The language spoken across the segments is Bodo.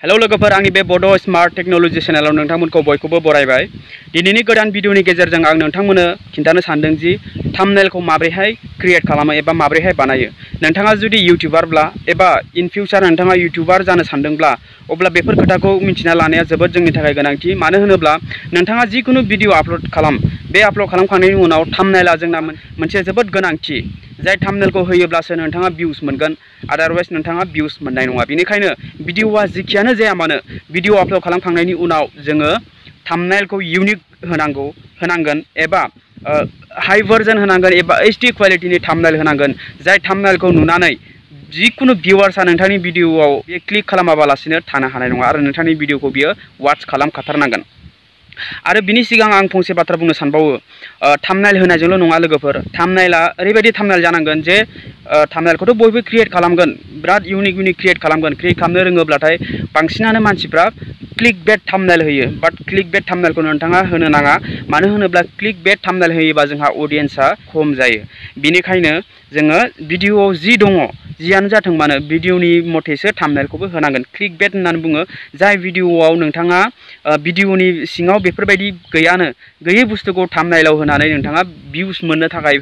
हेलौ लोगोफोर आंनि बे बड' स्मार्ट टेक्न'लजि चेनेलाव नोंथांमोनखौ बयखौबो बरायबाय। दिनैनि गोदान भिडिअनि गेजेरजों आं नोंथांमोननो खिन्थानो सानदों जि थाम्बनेलखौ माबोरैहाय क्रिएट खालामो एबा माबोरैहाय बानायो। नोंथाङा जुदि इउटिउबारब्ला एबा इन फिउचार नोंथाङा इउटिउबार जानो सानदोंब्ला अब्ला बेफोर खोथाखौ मिन्थिना लानाया जोबोद जोंनि थाखाय गोनांथि। मानो होनोब्ला नोंथाङा जिखुनु भिडिअ आपल'ड खालाम, बे आपल'ड खालामखांनायनि उनाव थाम्बनेला जोंना मोनसे जोबोद गोनांथि। जाय थाम्बनेलखौ होयोब्लासो नोंथाङा भिउस मोनगोन, आदारवाइज नोंथाङा भिउस मोननाय नङा। बेनिखायनो भिडिअआ जिखियानो जाया मानो भिडिअ आपल'ड खालामखांनायनि उनाव जोङो थाम्बनेलखौ इउनिक होनांगोन एबा हाई भार्जन होनांगोन एबा HD क्वालिटिनि थाम्बनेल होनांगोन। जाय थाम्बनेलखौ नुनानै जिखुनु भिउवार्सआ नोंथांनि भिडिअआव बे क्लिक खालामाबालासिनो थानो हानाय नङा आरो नोंथांनि भिडिअखौ बियो वाच खालामखाथारनांगोन। आरो बिनि सिगां आं फंसे बाथ्रा बुंनो सानबावो, थाम्बनेल होनायजोंल' नङा लोगोफोर, थाम्बनेला ओरैबायदि थाम्बनेल जानांगोन जे थाम्बनेलखौथ' बयबो क्रिएट खालामगोन, बिराद इउनिक क्रिएट खालामगोन। क्रिएट खालामनो रोङोब्लाथाय बांसिनानो मानसिफ्रा क्लिक बेट थाम्बनेल होयो, बाट क्लिक बेट थाम्बनेलखौ नोंथाङा होनो नाङा। मानो होनोब्ला क्लिक बेट थाम्बनेल होयोबा जोंहा अडियेन्सआ खम जायो। बेनिखायनो जोङो भिडिअआव जि दङ, जियानो जाथों मानो भिडिअनि मथेसो थाम्बनेलखौबो होनांगोन। क्लिक बेट होननानै बुङो जाय भिडिअआव नोंथाङा भिडिअनि सिङाव बेफोरबायदि गैयै बुस्थुखौ थाम्बनेलाव होनानै नोंथाङा भिउस मोननो थाखाय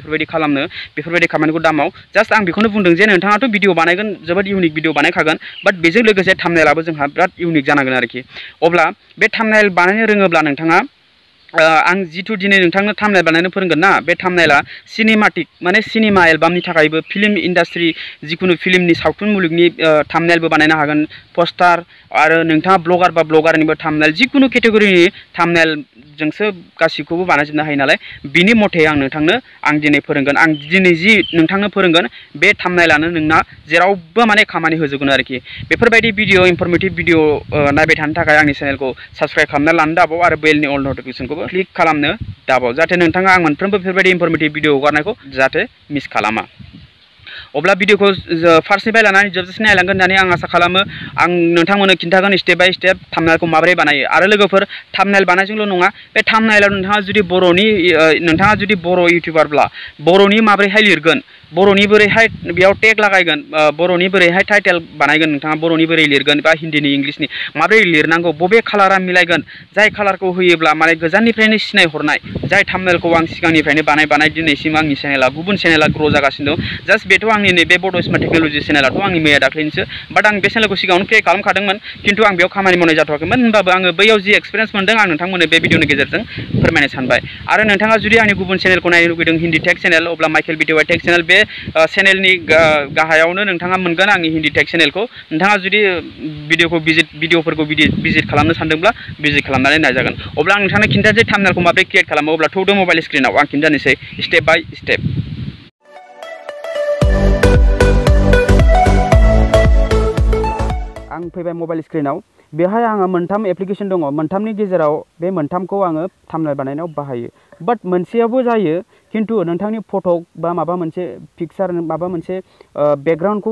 बेफोरबायदि खामानिखौ दामाव। जास्ट आं बेखौनो बुंदों जे नोंथाङाथ' भिडिअ बानायगोन, जोबोद इउनिक भिडिअ बानायखागोन, बाट बेजों लोगोसे थाम्बनेलाबो जोंहा बिराद इउनिक जानांगोन आरोखि। अब्ला बे थाम्बनेल बानायनो रोङोब्ला नोंथाङा आं जिथु दिनै नोंथांनो थाम्बनेल बानायनो फोरोंगोन ना, बे थाम्बनेला सिनेमाटिक माने सिनेमा एलबामनि थाखायबो, फिल्म इन्डास्ट्रि जिखुनु फिल्मनि सावथुन मुलुगनि थाम्बनेलबो बानायनो हागोन, पस्टार, आरो नोंथाङा ब्लगार बा ब्लगारनिबो थाम्बनेल, जिखुनु केटेगरिनि थाम्बनेलजोंसो गासिखौबो बानायजोबनो हायो नालाय। बिनि मथे आं दिनै फोरोंगोन। आं दिनै जि नोंथांनो फोरोंगोन बे थाम्बनेलानो नोंना जेरावबो माने खामानि होजोबगोन आरोखि। बेफोरबायदि भिडिअ, इनफरमेटिभ भिडिअ नायबाय थानो थाखाय आंनि चेनेलखौ साबस्क्राइब खालामना लानो दाबाव आरो बेलनि अल नटिफिकेसनखौबो क्लिक खालामनो दाबाव, जाहाथे नोंथाङा आं मोनफ्रोमबो बेफोरबायदि इनफरमेटिभ भिडिअ हगारनायखौ जाहाथे मिस खालामा। अब्ला भिडिअखौ फार्स्टनिफ्राय लानानै जोबजासिम नायलांगोन होननानै आं आसा खालामो। आं नोंथांमोननो खिन्थागोन स्टेप बाय स्टेप थाम्बनेलखौ माबोरै बानायो। आरो लोगोफोर, थाम्बनेल बानायजोंल' नङा, बे थाम्बनेलाव नोंथाङा जुदि बर' इउटिउबारब्ला बर'नि माबोरैहाय लिरगोन, बर'नि बोरैहाय बेयाव टेग लागायगोन, बर'नि बोरैहाय टाइटेल बानायगोन, नोंथाङा बर'नि बोरै लिरगोन बा हिन्दीनि इंलिसनि माबोरै लिरनांगौ, बबे कालारा मिलायगोन, जाय कालारखौ होयोब्ला माने गोजाननिफ्रायनो सिनायहरनाय, जाय थाम्बनेलखौ आं सिगांनिफ्रायनो बानाय दिनैसिम आंनि चेनेला गुबुन चेनेला ग्र' जागासिनो दं। जास्ट बेथ' आंनि नैबे बड' स्मार्ट टेक्न'लजि चेनेलाथ' आंनि मैया दाख्लैनिसो, बाट आं बे चेनेलखौ सिगाङावनो क्रिएट खालामखादोंमोन, खिन्थु आं बेयाव खामानि मावनाय जाथ'वाखैमोन। होनबाबो आङो बैयाव जि एक्सपिरियेन्स मोनदों आं नोंथांमोननो बे भिडिअनि गेजेरजों फोरमायनो सानबाय। आरो नोंथाङा जुदि आंनि गुबुन चेनेलखौ नायनो लुगैदों, हिन्दी टेक चेनेल, अब्ला माइकेल बिटिवाइ टेक चेनेल, बे चेनेलनि गाहायावनो नोंथाङा मोनगोन आंनि हिन्दी टेक चेनेलखौ। नोंथाङा जुदि भिडिअफोरखौ भिजिट खालामनो सानदोंब्ला भिजिट खालामनानै नायजागोन। अब्ला आं नोंथांनो खिन्थानोसै थाम्बनेलखौ माबोरै क्रिएट खालामो। अब्ला थौदो मबाइल स्क्रिनाव आं खिन्थानोसै स्टेप बाय स्टेप। आं फैबाय मबाइल स्क्रिनाव। बेवहाय आङो मोनथाम एप्लिकेसन दङ, मोनथामनि गेजेराव बे मोनथामखौ आङो थाम्बनेल बानायनायाव बाहायो। बाट मोनसेयावबो जायो, खिन्थु नोंथांनि फट' बा माबा मोनसे पिक्सार, माबा मोनसे बेकग्राउन्डखौ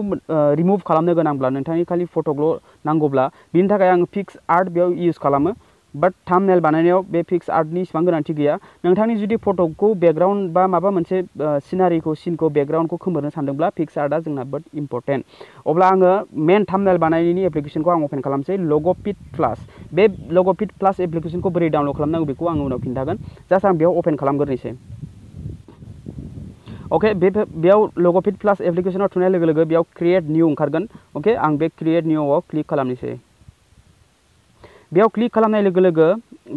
रिमुभ खालामनो गोनांब्ला, नोंथांनि खालि फट'ल' नांगौब्ला, बिनि थाखाय आङो पिक्स आर्ट बेयाव इउज खालामो। बाट थाम्बनेल बानायनायाव बे पिक्स आर्टनि इसिबां गोनांथि गैया। नोंथांनि जुदि फट'खौ बेकग्राउन्ड बा माबा मोनसे सिनखौ बेकग्राउन्डखौ खोमोरनो सानदोंब्ला पिक्स आर्टआ जोंना जोबोद इम्परटेन्ट। अब्ला आङो मेन थाम्बनेल बानायनायनि एप्लिकेसनखौ आं अपेन खालामसै, लग'पिट प्लास। बे लग'पिट प्लास एप्लिकेसनखौ बोरै डाउनलड खालामनांगौ बेखौ आं उनाव खिन्थागोन। जास्ट आं बेयाव अपेन खालामग्रोनोसै। अके, बेयाव लग'पिट प्लास एप्लिकेसनाव थुनाय लोगो लोगो बेयाव क्रिएट निउ ओंखारगोन। अके, आं बे क्रिएट निउआव क्लिक खालामनोसै। बेयाव क्लिक खालामनाय लोगो लोगो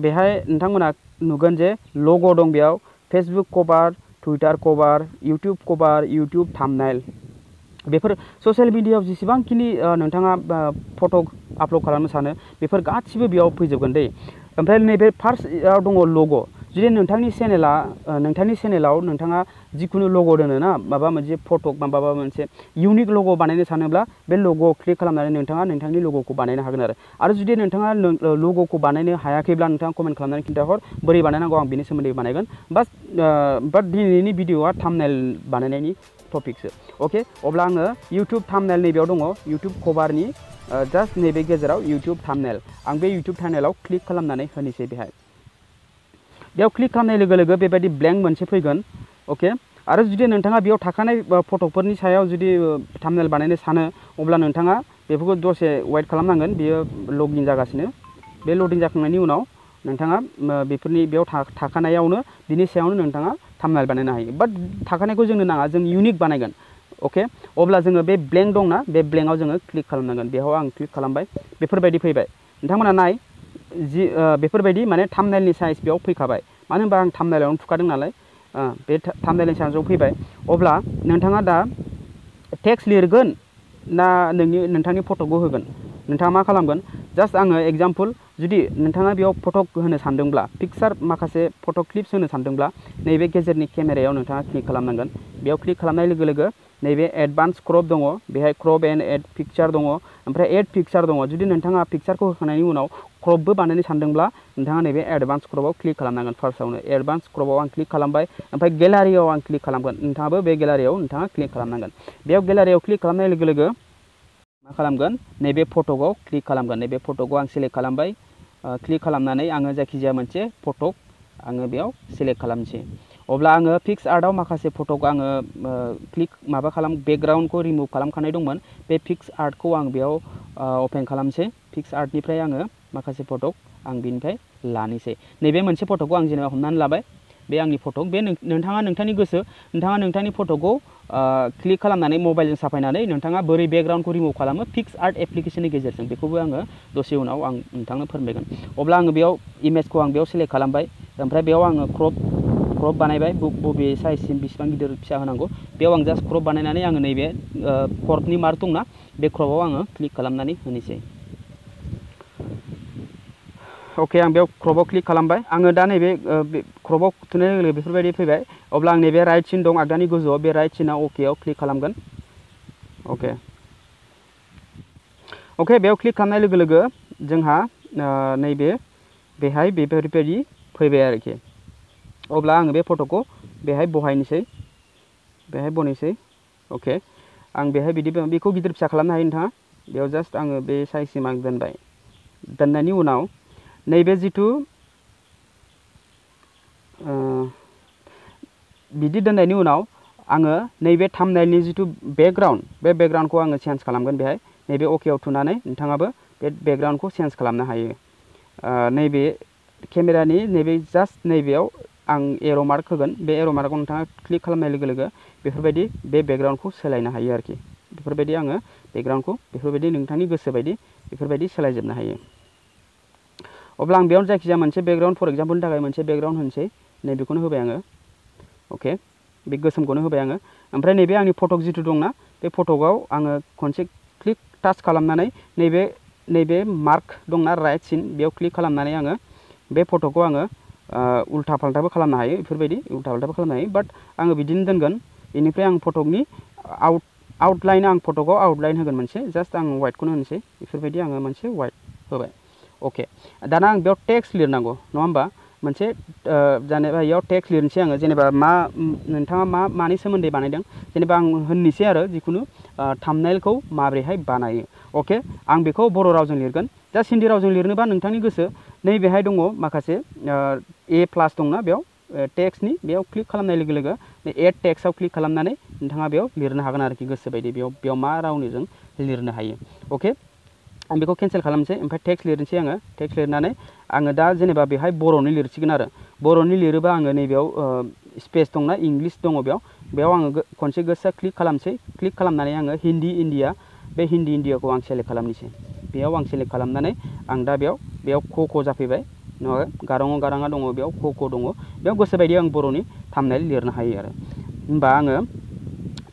बेहाय नोंथांमोना नुगोन जे लग' दं, बेयाव फेसबुक कभार, टुइटार कभार, इउटिउब कभार, इउटिउब थाम्बनेल। बेफोर ससियेल मिडियायाव जेसेबांखिनि नोंथाङा फट' आपल'ड खालामनो सानो बेफोर गासिबो बेयाव फैजोबगोन दै। ओमफ्राय नैबे फार्स्टआव दङ लग'। जुदि नोंथांनि चेनेलाव नोंथाङा जिखुनु लग' दोनो ना, माबा मोनसे फट' बा माबा मोनसे इउनिक लग' बानायनो सानोब्ला बे लग'आव क्लिक खालामनानै नोंथाङा नोंथांनि लग'खौ बानायनो हागोन आरो जुदि नोंथाङा लग'खौ बानायनो हायाखैब्ला नोंथाङा कमेन्ट खालामनानै खिन्थाहर, बोरै बानायनांगौ आं बिनि सोमोन्दै बानायगोन। बाट दिनैनि भिडिअआ थाम्बनेल बानायनायनि टपिकसो। अके, अब्ला आङो इउटिउब थाम्बनेल नैबेयाव दङ, इउटिउब कभारनि जास्ट नैबे गेजेराव इउटिउब थाम्बनेल। आं बे इउटिउब थाम्बनेलाव क्लिक खालामनानै होनोसै। बेयाव क्लिक खालामनाय लोगो लोगो बेबायदि ब्लेंक मोनसे फैगोन। अके, आरो जुदि नोंथाङा बेयाव थाखानाय फट'फोरनि सायाव जुदि थाम्बनेल बानायनो सानो, अब्ला नोंथाङा बेफोरखौ दसे वेट खालामनांगोन बियो लगिन जागासिनो बे लडिं जाखांनायनि उनाव नोंथाङा बेफोरनि बेयाव थाखानायावनो बिनि सायावनो नोंथाङा थाम्बनेल बानायनो हायो बाट थाखानायखौ जोंनो नाङा जों इउनिक बानायगोन अके अब्ला जोङो बे ब्लेंक दंना बे ब्लेंकआव जोङो क्लिक खालामनांगोन बेयाव आं क्लिक खालामबाय बेफोरबायदि फैबाय नोंथांमोना नाय जि बेफोरबायदि माने थाम्बनेलनि साइज बेयाव फैखाबाय मानो होनबा आं थाम्बनेलावनो थुखादों नालाय बे थाम्बनेलनि साइजआव फैबाय अब्ला नोंथाङा दा टेक्स्ट लिरगोन ना नोंथांनि फट'खौ होगोन नोंथाङा मा खालामगोन जास्ट आङो एग्जाम्पल जुदि नोंथाङा बेयाव फट' होनो सानदोंब्ला पिक्सार माखासे फट' क्लिप्स होनो सानदोंब्ला नैबे गेजेरनि केमेरायाव नोंथाङा क्लिक खालामनांगोन बेयाव क्लिक खालामनाय लोगो लोगो नैबे एडभान्स क्रप दङ बेहाय क्रप एन्ड एड पिक्चार दङ ओमफ्राय एड पिक्चार दङ जुदि नोंथाङा पिक्चारखौ होखांनायनि उनाव क्रपबो बानायनो सानदोंब्ला नोंथाङा नैबे एडभान्स क्रपआव क्लिक खालामनांगोन फार्स्टआवनो एडभान्स क्रपआव आं क्लिक खालामबाय ओमफ्राय गेलारियाव आं क्लिक खालामगोन नोंथाङाबो बे गेलारियाव नोंथाङा क्लिक खालामनांगोन बेयाव गेलारियाव क्लिक खालामनाय लोगो लोगो मा खालामगोन नैबे फट'खौ क्लिक खालामगोन नैबे फट'खौ आं सेलेक्ट खालामबाय क्लिक खालामनानै आङो जायखिजाया मोनसे फट' आङो बेयाव सेलेक्ट खालामनोसै अब्ला आङो पिक्स आर्टआव माखासे फट'खौ आङो क्लिक माबा बेकग्राउन्डखौ रिमुभ खालामखानाय दंमोन बे पिक्स आर्टखौ आं बेयाव अपेन खालामसै पिक्स आर्टनिफ्राय आङो माखासे फट' आं बिनिफ्राय लानोसै नैबे मोनसे फट'खौ आं जेनेबा हमनानै लाबाय बे आंनि फट' बे नोंथाङा नोंथांनि गोसो नोंथाङा नोंथांनि फट'खौ क्लिक खालामनानै मबाइलजों साफायनानै नोंथाङा बोरै बेकग्राउन्डखौ रिमुभ खालामो पिक्स आर्ट एप्लिकेशननि गेजेरजों बेखौबो आङो दसे उनाव आं नोंथांनो फोरमायगोन अब्ला आङो बेयाव इमेजखौ आं बेयाव सेलेक्ट खालामबाय ओमफ्राय बेयाव आङो क्रप बानायबाय बबे साइजसिम बेसेबां गिदिर फिसा होनांगौ बेयाव आं जास्ट क्रप बानायनानै आङो नैबे कर्भनि मार्क दंना बे क्रपआव आङो क्लिक खालामनानै होनोसै अके आं बेयाव क्रपआव क्लिक खालामबाय आङो दा नैबे क्रपआव थुनाय लोगो लोगो बेफोरबायदि फैबाय अब्ला आं नैबे राइट सिन दं आगदानि गोजौआव बे राइट सिनाव अकेआव क्लिक खालामगोन अके बेयाव क्लिक खालामनाय लोगो लोगो जोंहा नैबे बेहाय बेफोरबायदि फैबाय आरोखि अब्ला आङो बे फट'खौ बेहाय बनायनोसै अके आं बेहाय बिदि बेखौ गिदिर फिसा खालामनो हायो नोंथाङा बेयाव जास्ट आङो बे साइजसिम आं दोनबाय दोननायनि उनाव नैबे जिथु बिदि दोननायनि उनाव आङो नैबे थाम्बनेलनि जिथु बेकग्राउन्ड बे बेकग्राउन्डखौ आङो चेन्ज खालामगोन बेहाय नैबे अकेआव थुनानै नोंथाङाबो बे बेकग्राउन्डखौ चेन्ज खालामनो हायो नैबे केमेरानि नैबे जास्ट नैबेयाव आं एर' मार्क होगोन बे एर' मार्कआव नोंथाङा क्लिक खालामनाय लोगो लोगो बेफोरबायदि बे बेकग्राउन्डखौ सोलायनो हायो आरोखि बेफोरबायदि आङो बेकग्राउन्डखौ बेफोरबायदि नोंथांनि गोसो बायदि बेफोरबायदि सोलायजोबनो हायो अब्ला आं बेयाव जायखिजाया मोनसे बेकग्राउन्ड फर एग्जाम्पलनि थाखाय मोनसे बेकग्राउन्ड होनोसै नैबेखौनो होबाय आङो अके बे गोसोमखौनो होबाय आङो ओमफ्राय नैबे आंनि फटक जिथु दंना बे फटकआव आङो खनसे क्लिक टाच खालामनानै नैबे मार्क दंना राइट सिन बेयाव क्लिक खालामनानै आङो बे फट'खौ आङो उल्था फाल्थाबो खालामनो हायो बेफोरबायदि उल्था फाल्थाबो खालामनो हायो बाट आङो बिदिनो दोनगोन बेनिफ्राय आं फटकनि आउटलाइन आं फटकआव आउटलाइन होगोन मोनसे जास्ट आं वाइटखौनो होनोसै बेफोरबायदि आङो मोनसे वाइट होबाय अके दाना आं बेयाव टेक्स्ट लिरनांगौ नङा होमबा मोनसे जेनेबा बेयाव टेक्स्ट लिरनोसै आङो जेनेबा नोंथाङा मानि सोमोन्दै बानायदों जेनेबा आं होननोसै आरो जिखुनु थाम्बनेलखौ माबोरैहाय बानायो अके आं बेखौ बर' रावजों लिरगोन जास्ट हिन्दी रावजों लिरनोबा नोंथांनि गोसो नैबेहाय दङ माखासे ए प्लास दंना बेयाव टेक्स्टनि बेयाव क्लिक खालामनाय लोगो लोगो एड टेक्स्टआव क्लिक खालामनानै नोंथाङा बेयाव लिरनो हागोन आरोखि गोसो बायदि बेयाव मा रावनिजों लिरनो हायो अके आं बेखौ केन्सेल खालामनोसै ओमफ्राय टेक्स्ट लिरनोसै आङो टेक्स्ट लिरनानै आङो दा जेनेबा बेहाय बर'नि लिरसिगोन आरो बर'नि लिरोबा आङो नैबेयाव स्पेस दंना इंलिस दङ बेयाव आङो खनसे गोसा क्लिक खालामसै क्लिक खालामनानै आङो हिन्दी इन्डिया बे हिन्दी इन्डियाखौ आं सेलेक्ट खालामनोसै बेयाव आं सेलेक्ट खालामनानै आं दा बेयाव क जाफैबाय नङा गाराङाव गाराङा दङ बेयाव क दङ बेयाव गोसोबायदि आं बर'नि थाम्बनेल लिरनो हायो आरो होमबा आङो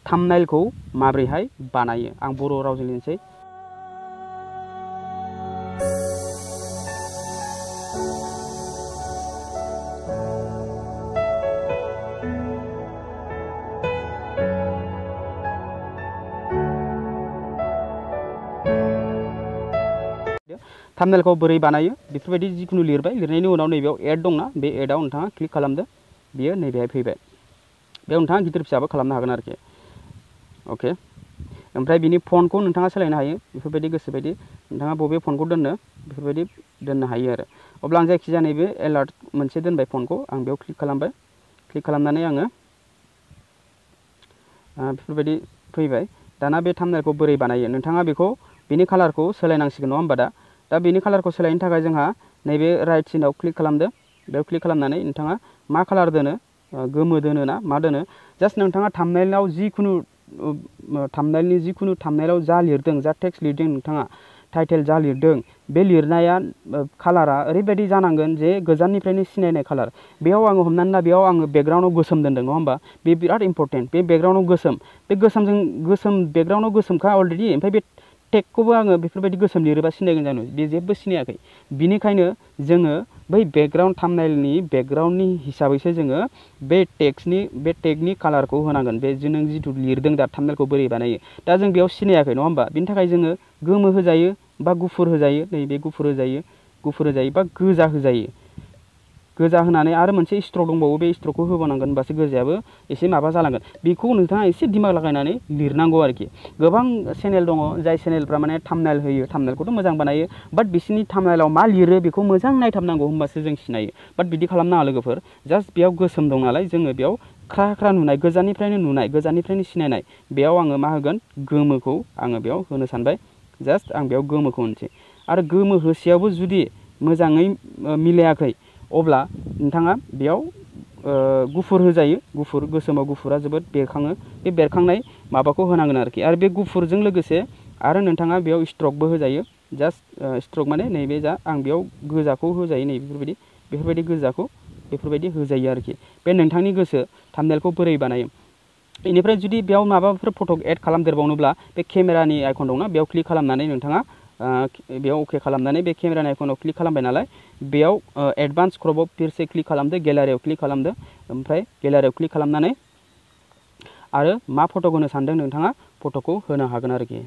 थाम्बनेलखौ माबोरैहाय बानायो आं बर' रावजों लिरनोसै थाम्बनेलखौ बोरै बानायो बेफोरबायदि जिखुनु लिरबाय लिरनायनि उनाव नैबेयाव एड दंना बे एडआव नोंथाङा क्लिक खालामदो बियो नैबेहाय फैबाय बेयाव नोंथाङा गिदिर फिसाबो खालामनो हागोन आरोखि अके ओमफ्राय बिनि फन्टखौ नोंथाङा सोलायनो हायो बेफोरबायदि गोसोबायदि नोंथाङा बबे फन्टखौ दोननो बेफोरबायदि दोननो हायो आरो अब्ला आं जायखिजाया नैबे एलार्ट मोनसे दोनबाय फन्टखौ आं बेयाव क्लिक खालामबाय क्लिक खालामनानै आङो बेफोरबायदि फैबाय दाना बे थाम्बनेलखौ बोरै बानायो नोंथाङा बेखौ बेनि कालारखौ सोलायनांसिगोन नङा होमबा दा बेनि कालारखौ सोलायनो थाखाय जोंहा नैबे राइट सिनाव क्लिक खालामदो बेयाव क्लिक खालामनानै नोंथाङा मा कालार दोनो गोमो दोनो ना मा दोनो जास्ट नोंथाङा थाम्बनेइलाव जिखुनु थाम्बनेइलाव जा लिरदों जा टेक्स्ट लिरदों नोंथाङा टाइटेल जा लिरदों बे लिरनाया कालारा ओरैबायदि जानांगोन जे गोजाननिफ्रायनो सिनायनाय कालार बेयाव आङो हमनानै ला बेयाव आङो बेकग्राउन्डआव गोसोम दोनदों नङा होमबा बे बिराद इम्परटेन्ट बे बेकग्राउन्डआव गोसोम बेकग्राउन्डआव गोसोमखा अलरेडि ओमफ्राय बे टेगखौबो आङो बेफोरबायदि गोसोम लिरोबा सिनायगोन जानो बे जेबो सिनायाखै बिनिखायनो जोङो बै बेकग्राउन्ड थाम्बनेइलनि बेकग्राउन्डनि हिसाबैसो जोङो बे टेगनि कालारखौ होनांगोन बे नों जिथु लिरदों दा थाम्बनेइलखौ बोरै बानायो दा जों बेयाव सिनायाखै नङा होमबा बिनि थाखाय जोङो गोमो होजायो बा गुफुर होजायो नैबे गुफुर होजायो बा गोजा होजायो गोजा होनानै आरो मोनसे स्ट्रक दंबावो बे स्ट्रकखौ होबावनांगोन होनबासो गोजायाबो एसे माबा जालांगोन बेखौ नोंथाङा एसे दिमाग लागायनानै लिरनांगौ आरोखि गोबां चेनेल दङ जाय चेनेलफ्रा माने थाम्बनेइल होयो थाम्बनेइलखौथ' मोजां बानायो बाट बिसोरनि थाम्बनेइलाव मा लिरो बेखौ मोजां नायथाबनांगौ होमबासो जों सिनायो बाट बिदि खालामनाङा लोगोफोर जास्ट बेयाव गोसोम दं नालाय जोङो बेयाव ख्रा नुनाय गोजाननिफ्रायनो सिनायनाय बेयाव आङो मा होगोन गोमोखौ आङो बेयाव होनो सानबाय जास्ट आं बेयाव गोमोखौ होनोसै आरो गोमो होसेयावबो जुदि मोजाङै मिलायाखै अब्ला नोंथाङा बेयाव गुफुर होजायो गोसोमाव गुफुरा जोबोद बेरखाङो बे बेरखांनाय माबाखौ होनांगोन आरोखि आरो बे गुफुरजों लोगोसे आरो नोंथाङा बेयाव स्ट्रकबो होजायो जास्ट स्ट्रक माने नैबे जा आं बेयाव गोजाखौ होजायो नै बेफोरबायदि गोजाखौ बेफोरबायदि होजायो आरोखि बे नोंथांनि गोसो थाम्बनेइलखौ बोरै बानायो बेनिफ्राय जुदि बेयाव माबाफोर फट' एड खालामदेरबावनोब्ला बे केमेरानि आइकन दंना बेयाव क्लिक खालामनानै नोंथाङा बेयाव अके खालामनानै बे केमेरानि आइकनाव क्लिक खालामबाय नालाय बेयाव एडभान्स क्रपआव फिरसे क्लिक खालामदो गेलारियाव क्लिक खालामदो ओमफ्राय गेलारियाव क्लिक खालामनानै आरो मा फट' होनो सानदों नोंथाङा फट'खौ होनो हागोन आरोखि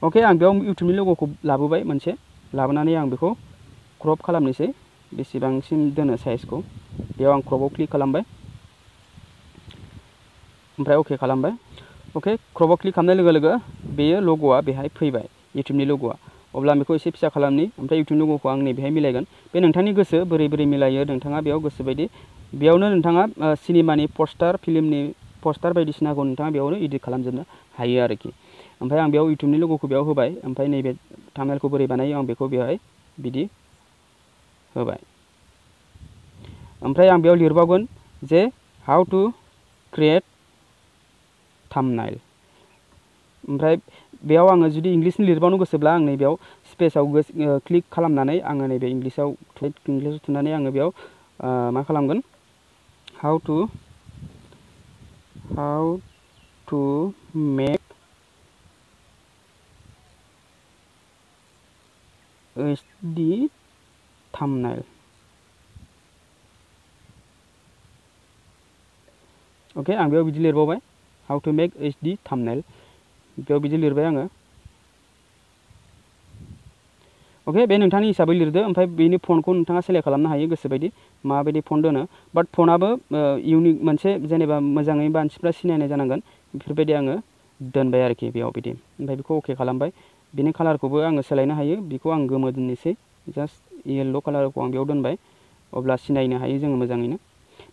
अके आं बेयाव इउटुबनि लग'खौ लाबोबाय मोनसे लाबोनानै आं बेखौ क्रप खालामनोसै बेसेबांसिम दोनो साइजखौ बेयाव आं क्रपआव क्लिक खालामबाय ओमफ्राय अके खालामबाय अके क्रपआव क्लिक खालामनाय लोगो लोगो बेयो लग'आ बेहाय फैबाय इउटुबनि लग'आ अब्ला आं बेखौ एसे फिसा खालामनि ओमफ्राय इउटुबनि लग'खौ आं नैबेहाय मिलायगोन बे नोंथांनि गोसो बोरै मिलायो नोंथाङा बेयाव गोसो बायदि बेयावनो नोंथाङा सिनेमानि पस्टार फिल्मनि पस्टार बायदिसिनाखौ नोंथाङा बेयावनो एडिट खालामजोबनो हायो आरोखि ओमफ्राय आं बेयाव इउटुबनि लग'खौ बेयाव होबाय ओमफ्राय नैबे थाम्बनेइलखौ बोरै बानायो आं बेखौ बेवहाय बिदि होबाय ओमफ्राय आं बेयाव लिरबावगोन जे हाउ टु क्रिएट थाम्बनेइल ओमफ्राय बेयाव आङो जुदि इंलिसनि लिरबावनो गोसोब्ला आं नैबेयाव स्पेसाव क्लिक खालामनानै आङो नैबे इंलिसाव थुनानै आङो बेयाव मा खालामगोन हाउ टु मेक HD थाम्बनेइल अके आं बेयाव बिदि लिरबावबाय हाउ टु मेक HD थाम्बनेइल बेयाव बिदि लिरबाय आङो अके बे नोंथांनि हिसाबै लिरदो ओमफ्राय बेनि फन्टखौ नोंथाङा सेलेक्ट खालामनो हायो गोसोबायदि माबायदि फन्ट दोनो बाट फन्टआबो इउनिक मोनसे जेनेबा मोजाङै मानसिफ्रा सिनायनाय जानांगोन बेफोरबायदि आङो दोनबाय आरोखि बेयाव बिदि ओमफ्राय बेखौ अके खालामबाय बिनि कालारखौबो आङो सोलायनो हायो बेखौ आं गोमो दोननोसै जास्ट येल्ल' कालारखौ आं बेयाव दोनबाय अब्ला सिनायनो हायो जोङो मोजाङैनो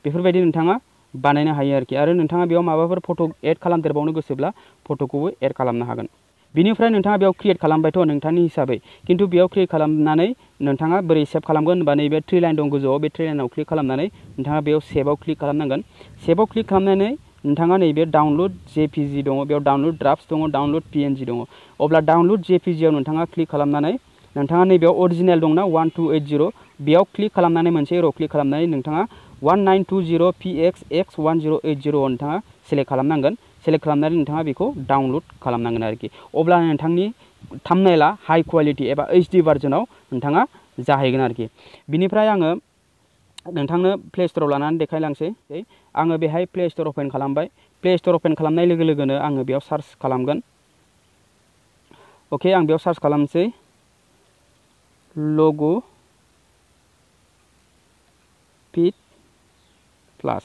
बेफोरबायदि नोंथाङा बानायनो हायो आरोखि आरो नोंथाङा बेयाव माबाफोर फट' एड खालामदेरबावनो गोसोब्ला फट'खौबो एड खालामनो हागोन बिनिफ्राय नोंथाङा बेयाव क्रिएट खालामबायथ' नोंथांनि हिसाबै खिन्थु बेयाव क्रिएट खालामनानै नोंथाङा बोरै सेभ खालामगोन होनबा नैबे थ्रि लाइन दं गोजौआव बे थ्रि लाइनाव क्लिक खालामनानै नोंथाङा बेयाव सेभआव क्लिक खालामनांगोन सेभआव क्लिक खालामनानै नोंथाङा नैबे डाउनलड JPG दङ बेयाव डाउनलड ड्राफ्ट्स दङ डाउनलड PNG दङ अब्ला डाउनलड JPG आव नोंथाङा क्लिक खालामनानै नोंथाङा नैबेयाव अरिजिनेल दंना 1280 बेयाव क्लिक खालामनानै मोनसे र' क्लिक खालामनानै नोंथाङा 1920pxx1080 नोंथाङा सेलेक्ट खालामनांगोन सेलेक्ट खालामनानै नोंथाङा बेखौ डाउनलड खालामनांगोन आरोखि अब्ला नोंथांनि थाम्बनेइला हाइ क्वालिटि एबा HD भार्जनाव नोंथाङा जाहैगोन आरोखि बिनिफ्राय आङो नोंथांनो प्ले स्ट'राव लानानै देखायलांसै आङो बेहाय प्ले स्ट'र अपेन खालामबाय प्ले स्ट'र अपेन खालामनाय लोगो लोगोनो आङो बेयाव सार्च खालामगोन अके आं बेयाव सार्च खालामसै लग' फिट प्लास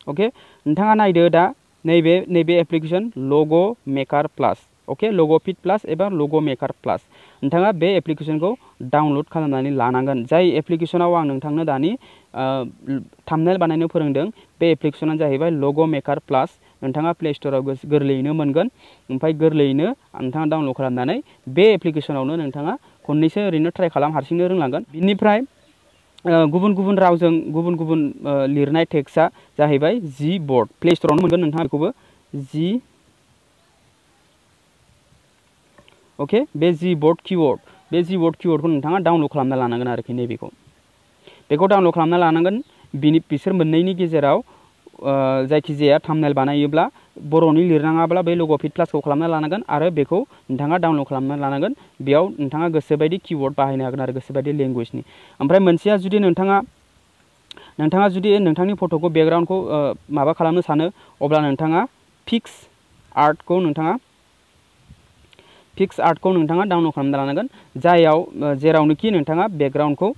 अके नोंथाङा नायदो दा नैबे एप्लिकेसन लग' मेकार प्लास अके लग' फिट प्लास एबा लग' मेकार प्लास नोंथाङा बे एप्लिकेसनखौ डाउनलड खालामनानै लानांगोन जाय एप्लिकेसनाव आं नोंथांनो दानि थाम्बनेइल बानायनो फोरोंदों बे एप्लिकेसनानो जाहैबाय लग' मेकार प्लास नोंथाङा प्ले स्ट'राव गोरलैयैनो मोनगोन ओमफ्राय गोरलैयैनो नोंथाङा डाउनलड खालामनानै बे एप्लिकेसनावनो नोंथाङा खननैसो ओरैनो ट्राइ खालाम हारसिंनो रोंलांगोन बिनिफ्राय गुबुन गुबुन रावजों गुबुन गुबुन लिरनाय टेक्स्टआ जाहैबाय जी बोर्ड प्ले स्ट'रावनो मोनगोन नोंथाङा बेखौबो जी ओके बे जी बोर्ड किवर्डखौ नोंथाङा डाउनलड खालामना लानांगोन आरोखि नैबेखौ डाउनलड खालामना लानांगोन बिसोर मोननैनि गेजेराव जायखिजाया थाम्बनेल बानायोब्ला बर'नि लिरनाङाब्ला बे लग' फिट प्लासखौ खालामना लानांगोन आरो बेखौ नोंथाङा डाउनलड खालामना लानांगोन बेयाव नोंथाङा गोसोबायदि किवर्ड बाहायनो हागोन आरो गोसोबायदि लेंगुवेजनि ओमफ्राय मोनसेया जुदि नोंथाङा जुदि नोंथांनि फट'खौ बेकग्राउन्डखौ माबा खालामनो सानो अब्ला नोंथाङा फिक्स आर्टखौ नोंथाङा डाउनलड खालामना लानांगोन जेरावनोखि नोंथाङा बेकग्राउन्डखौ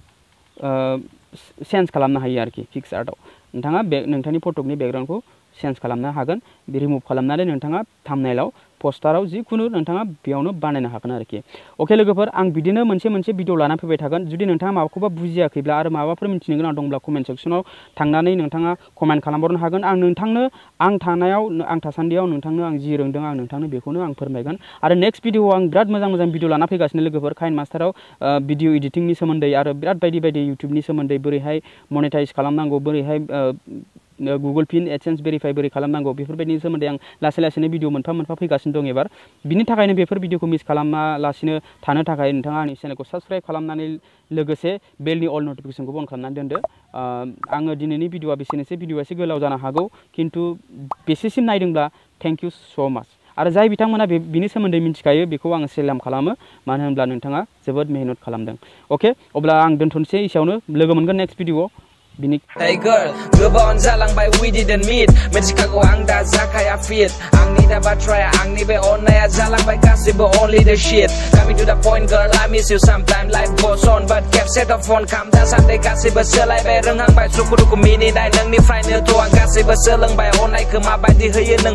चेन्ज खालामनो हायो आरोखि फिक्स आर्टआव नोंथाङा नोंथांनि फट'नि बेकग्राउन्डखौ चेन्ज खालामनो हागोन बे रिमुभ खालामनानै नोंथाङा थाम्बनेलाव पस्टाराव जिखुनु नोंथाङा बेयावनो बानायनो हागोन आरोखि अके लोगोफोर आं बिदिनो मोनसे भिडिअ लाना फैबाय थागोन जुदि नोंथाङा माबाखौबा बुजियाखैब्ला आरो माबाफोर मिथिनो गोनां दंब्ला कमेन्ट सेक्सनाव थांनानै नोंथाङा कमेन्ट खालामहरनो हागोन आं थासान्दियाव नोंथांनो आं जि रोंदों आं नोंथांनो बेखौनो आं फोरमायगोन आरो नेक्स्ट भिडिअआव आं बिराद मोजां भिडिअ लाना फैगासिनो लोगोफोर काइन मास्टाराव भिडिअ एडिटिंनि सोमोन्दै आरो बिराद बायदि इउटुबनि सोमोन्दै बोरैहाय मनेटाइज खालामनांगौ बोरैहाय गुगल पिन एडसेन्स भेरिफाइ बोरै खालामनांगौ बेफोरबायदिनि सोमोन्दै आं लासै भिडिअ मोनफा फैगासिनो दं एबार बिनि थाखायनो बेफोर भिडिअखौ मिस खालामालासिनो थानो थाखाय नोंथाङा आंनि चेनेलखौ साबस्क्राइब खालामनानै लोगोसे बेलनि अल नटिफिकेसनखौबो अन खालामनानै दोनदो आङो दिनैनि भिडिअआ भिडिअआ एसे गोलाव जानो हागौ खिन्थु बेसेसिम नायदोंब्ला थेंक इउ स' माच आरो जाय बिथांमोना बिनि सोमोन्दै मिथिखायो बेखौ आङो सेलाम खालामो मानो होनब्ला नोंथाङा जोबोद मेहनत खालामदों अके अब्ला आं दोनथ'नोसै एसेयावनो लोगो मोनगोन नेक्स्ट भिडिअआव Hey girl, गोबावन जालांबाय we didn't meet मिथिखागौ आं दा जाखाया fit आंनि दा बाथ्राया आंनि बे अननाया जालांबाय गासिबो only the shit coming to the point girl I miss you sometime life goes on but kept set of phone खाम दा सान्दै गासिबो सोलायबाय रोंहांबाय सुखु दुखु मिनिनाय नोंनिफ्रायनोथ' आं गासिबो सोलोंबाय अननायखौ माबायदि होयो नों